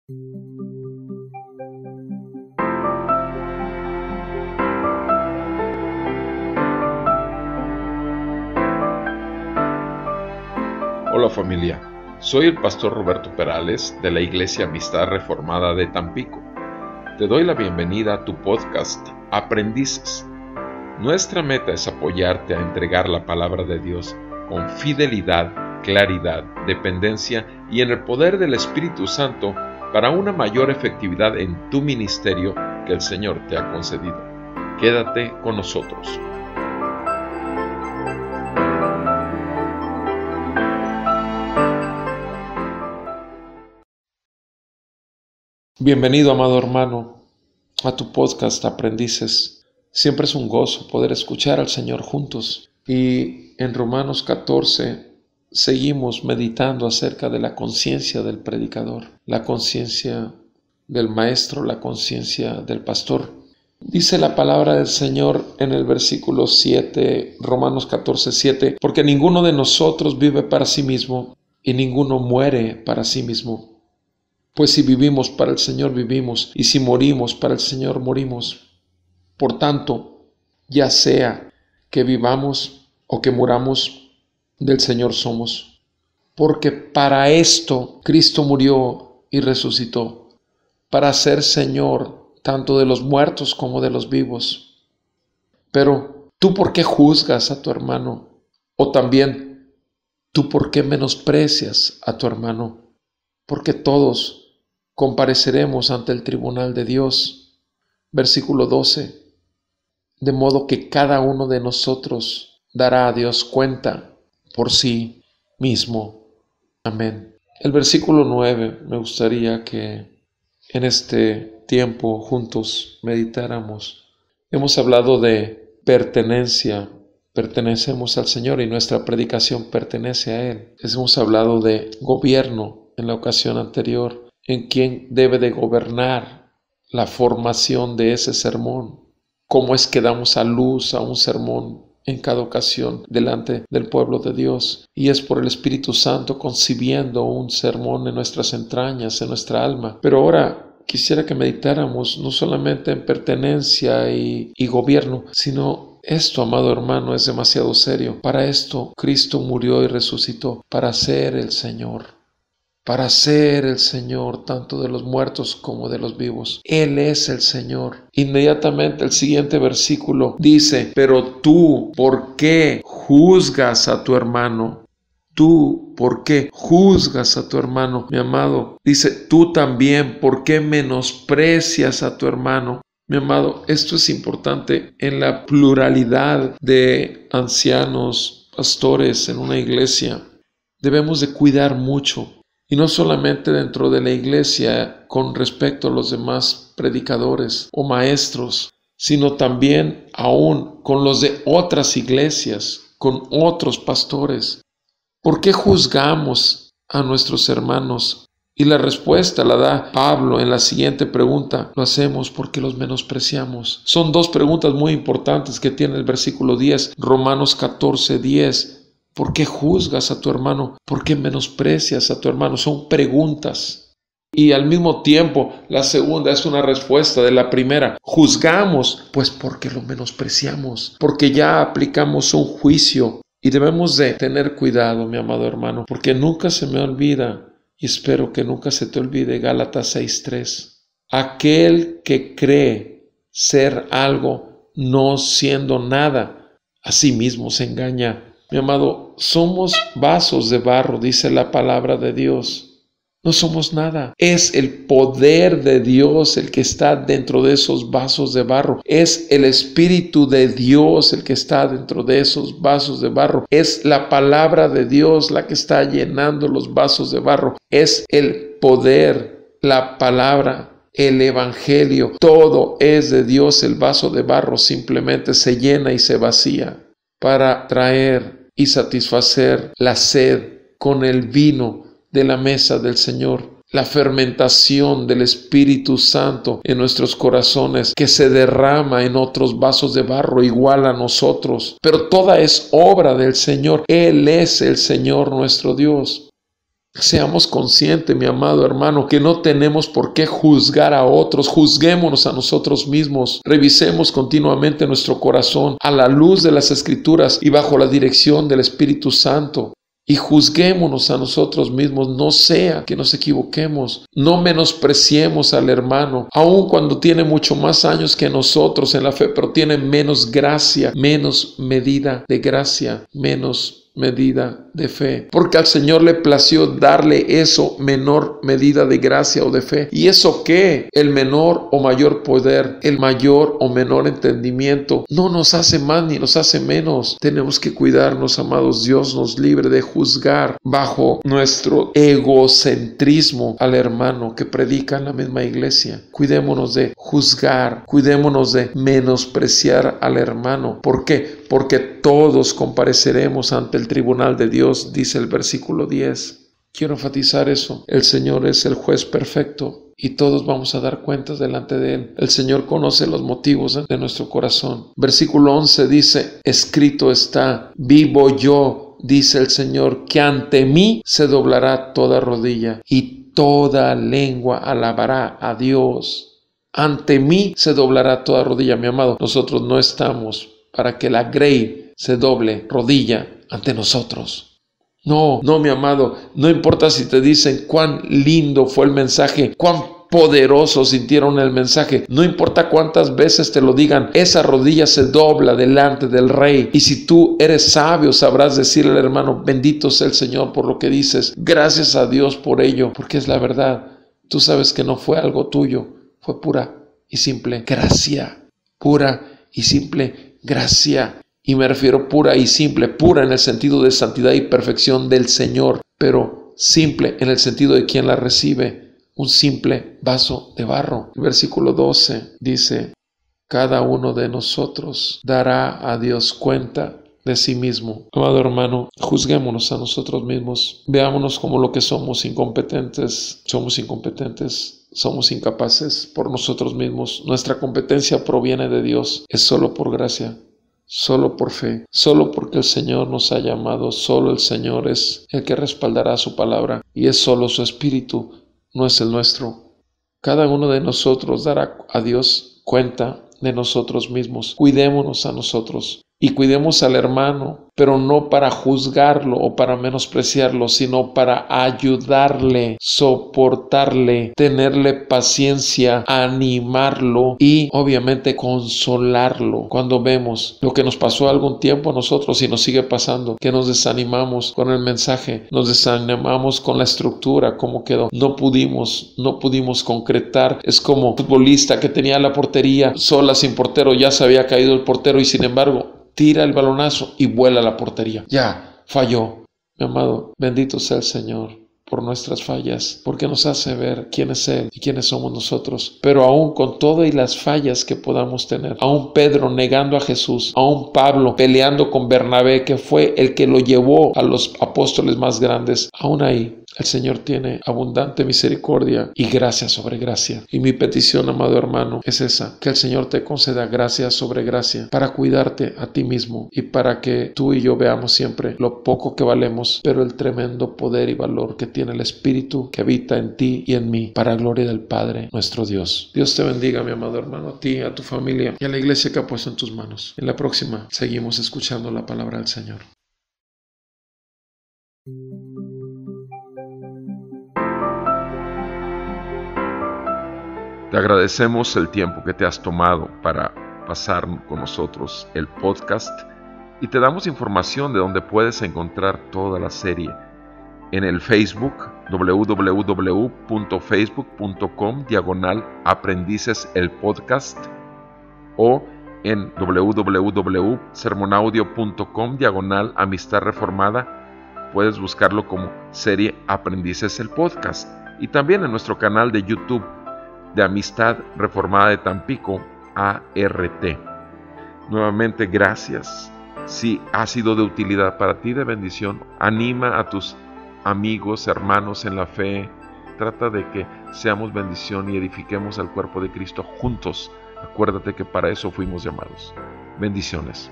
Hola familia, soy el pastor Roberto Perales de la Iglesia Amistad Reformada de Tampico. Te doy la bienvenida a tu podcast Aprendices. Nuestra meta es apoyarte a entregar la palabra de Dios con fidelidad, claridad, dependencia y en el poder del Espíritu Santo para una mayor efectividad en tu ministerio que el Señor te ha concedido. Quédate con nosotros. Bienvenido, amado hermano, a tu podcast Aprendices. Siempre es un gozo poder escuchar al Señor juntos. Y en Romanos 14 seguimos meditando acerca de la conciencia del predicador, la conciencia del maestro, la conciencia del pastor. Dice la palabra del Señor en el versículo 7, Romanos 14, 7, porque ninguno de nosotros vive para sí mismo y ninguno muere para sí mismo. Pues si vivimos para el Señor vivimos, y si morimos para el Señor morimos. Por tanto, ya sea que vivamos o que muramos, del Señor somos. Porque para esto Cristo murió y resucitó, para ser Señor tanto de los muertos como de los vivos. Pero, ¿tú por qué juzgas a tu hermano? O también, ¿tú por qué menosprecias a tu hermano? Porque todos compareceremos ante el tribunal de Dios. Versículo 12. De modo que cada uno de nosotros dará a Dios cuenta por sí mismo. Amén. El versículo 9 me gustaría que en este tiempo juntos meditáramos. Hemos hablado de pertenencia. Pertenecemos al Señor y nuestra predicación pertenece a Él. Hemos hablado de gobierno en la ocasión anterior, en quién debe de gobernar la formación de ese sermón. Cómo es que damos a luz a un sermón en cada ocasión delante del pueblo de Dios. Y es por el Espíritu Santo concibiendo un sermón en nuestras entrañas, en nuestra alma. Pero ahora quisiera que meditáramos no solamente en pertenencia y gobierno, sino esto, amado hermano, es demasiado serio. Para esto Cristo murió y resucitó, para ser el Señor. Para ser el Señor tanto de los muertos como de los vivos. Él es el Señor. Inmediatamente el siguiente versículo dice, pero tú, ¿por qué juzgas a tu hermano? Tú, ¿por qué juzgas a tu hermano, mi amado? Dice, tú también, ¿por qué menosprecias a tu hermano? Mi amado, esto es importante en la pluralidad de ancianos, pastores en una iglesia. Debemos de cuidar mucho. Y no solamente dentro de la iglesia con respecto a los demás predicadores o maestros, sino también aún con los de otras iglesias, con otros pastores. ¿Por qué juzgamos a nuestros hermanos? Y la respuesta la da Pablo en la siguiente pregunta. Lo hacemos porque los menospreciamos. Son dos preguntas muy importantes que tiene el versículo 10, Romanos 14, 10. ¿Por qué juzgas a tu hermano? ¿Por qué menosprecias a tu hermano? Son preguntas. Y al mismo tiempo, la segunda es una respuesta de la primera. Juzgamos, pues porque lo menospreciamos, porque ya aplicamos un juicio. Y debemos de tener cuidado, mi amado hermano, porque nunca se me olvida, y espero que nunca se te olvide, Gálatas 6:3. Aquel que cree ser algo, no siendo nada, a sí mismo se engaña. Mi amado, somos vasos de barro, dice la palabra de Dios. No somos nada. Es el poder de Dios el que está dentro de esos vasos de barro. Es el Espíritu de Dios el que está dentro de esos vasos de barro. Es la palabra de Dios la que está llenando los vasos de barro. Es el poder, la palabra, el Evangelio. Todo es de Dios. El vaso de barro simplemente se llena y se vacía para traer y satisfacer la sed con el vino de la mesa del Señor, la fermentación del Espíritu Santo en nuestros corazones que se derrama en otros vasos de barro igual a nosotros, pero toda es obra del Señor. Él es el Señor nuestro Dios. Seamos conscientes, mi amado hermano, que no tenemos por qué juzgar a otros. Juzguémonos a nosotros mismos. Revisemos continuamente nuestro corazón a la luz de las Escrituras y bajo la dirección del Espíritu Santo. Y juzguémonos a nosotros mismos, no sea que nos equivoquemos. No menospreciemos al hermano, aun cuando tiene mucho más años que nosotros en la fe, pero tiene menos gracia, menos medida de gracia, menos medida de fe, porque al Señor le plació darle eso, menor medida de gracia o de fe. ¿Y eso qué? El menor o mayor poder, el mayor o menor entendimiento, no nos hace más ni nos hace menos. Tenemos que cuidarnos, amados. Dios nos libre de juzgar bajo nuestro egocentrismo al hermano que predica en la misma iglesia. Cuidémonos de juzgar, cuidémonos de menospreciar al hermano. ¿Por qué? Porque todos compareceremos ante el tribunal de Dios, dice el versículo 10. Quiero enfatizar eso. El Señor es el juez perfecto y todos vamos a dar cuentas delante de Él. El Señor conoce los motivos de nuestro corazón. Versículo 11 dice, escrito está, vivo yo, dice el Señor, que ante mí se doblará toda rodilla y toda lengua alabará a Dios. Ante mí se doblará toda rodilla, mi amado. Nosotros no estamos para que la grey se doble rodilla ante nosotros. No, mi amado, no importa si te dicen cuán lindo fue el mensaje, cuán poderoso sintieron el mensaje, no importa cuántas veces te lo digan, esa rodilla se dobla delante del Rey. Y si tú eres sabio, sabrás decirle al hermano, bendito sea el Señor por lo que dices, gracias a Dios por ello, porque es la verdad. Tú sabes que no fue algo tuyo, fue pura y simple gracia, pura y simple gracia, y me refiero pura y simple, pura en el sentido de santidad y perfección del Señor, pero simple en el sentido de quien la recibe, un simple vaso de barro. El versículo 12 dice, cada uno de nosotros dará a Dios cuenta de sí mismo. Amado hermano, juzguémonos a nosotros mismos, veámonos como lo que somos, incompetentes, somos incapaces por nosotros mismos. Nuestra competencia proviene de Dios. Es solo por gracia, solo por fe, solo porque el Señor nos ha llamado. Solo el Señor es el que respaldará su palabra y es solo su Espíritu, no es el nuestro. Cada uno de nosotros dará a Dios cuenta de nosotros mismos. Cuidémonos a nosotros y cuidemos al hermano, pero no para juzgarlo o para menospreciarlo, sino para ayudarle, soportarle, tenerle paciencia, animarlo y obviamente consolarlo. Cuando vemos lo que nos pasó algún tiempo a nosotros y nos sigue pasando, que nos desanimamos con el mensaje, nos desanimamos con la estructura, cómo quedó, no pudimos concretar. Es como un futbolista que tenía la portería sola, sin portero, ya se había caído el portero y sin embargo tira el balonazo y vuela a la portería. Ya, falló. Mi amado, bendito sea el Señor por nuestras fallas, porque nos hace ver quién es Él y quiénes somos nosotros. Pero aún con todas las fallas que podamos tener, aún Pedro negando a Jesús, aún Pablo peleando con Bernabé, que fue el que lo llevó a los apóstoles más grandes, aún ahí el Señor tiene abundante misericordia y gracia sobre gracia. Y mi petición, amado hermano, es esa, que el Señor te conceda gracia sobre gracia para cuidarte a ti mismo y para que tú y yo veamos siempre lo poco que valemos, pero el tremendo poder y valor que tiene el Espíritu que habita en ti y en mí, para gloria del Padre, nuestro Dios. Dios te bendiga, mi amado hermano, a ti, a tu familia y a la iglesia que ha puesto en tus manos. En la próxima seguimos escuchando la palabra del Señor. Te agradecemos el tiempo que te has tomado para pasar con nosotros el podcast y te damos información de donde puedes encontrar toda la serie en el Facebook www.facebook.com/aprendices el podcast o en www.sermonaudio.com/amistad reformada. Puedes buscarlo como serie Aprendices el podcast y también en nuestro canal de YouTube de Amistad Reformada de Tampico, ART. Nuevamente, gracias. Si ha sido de utilidad para ti, de bendición, anima a tus amigos, hermanos en la fe. Trata de que seamos bendición y edifiquemos al cuerpo de Cristo juntos. Acuérdate que para eso fuimos llamados. Bendiciones.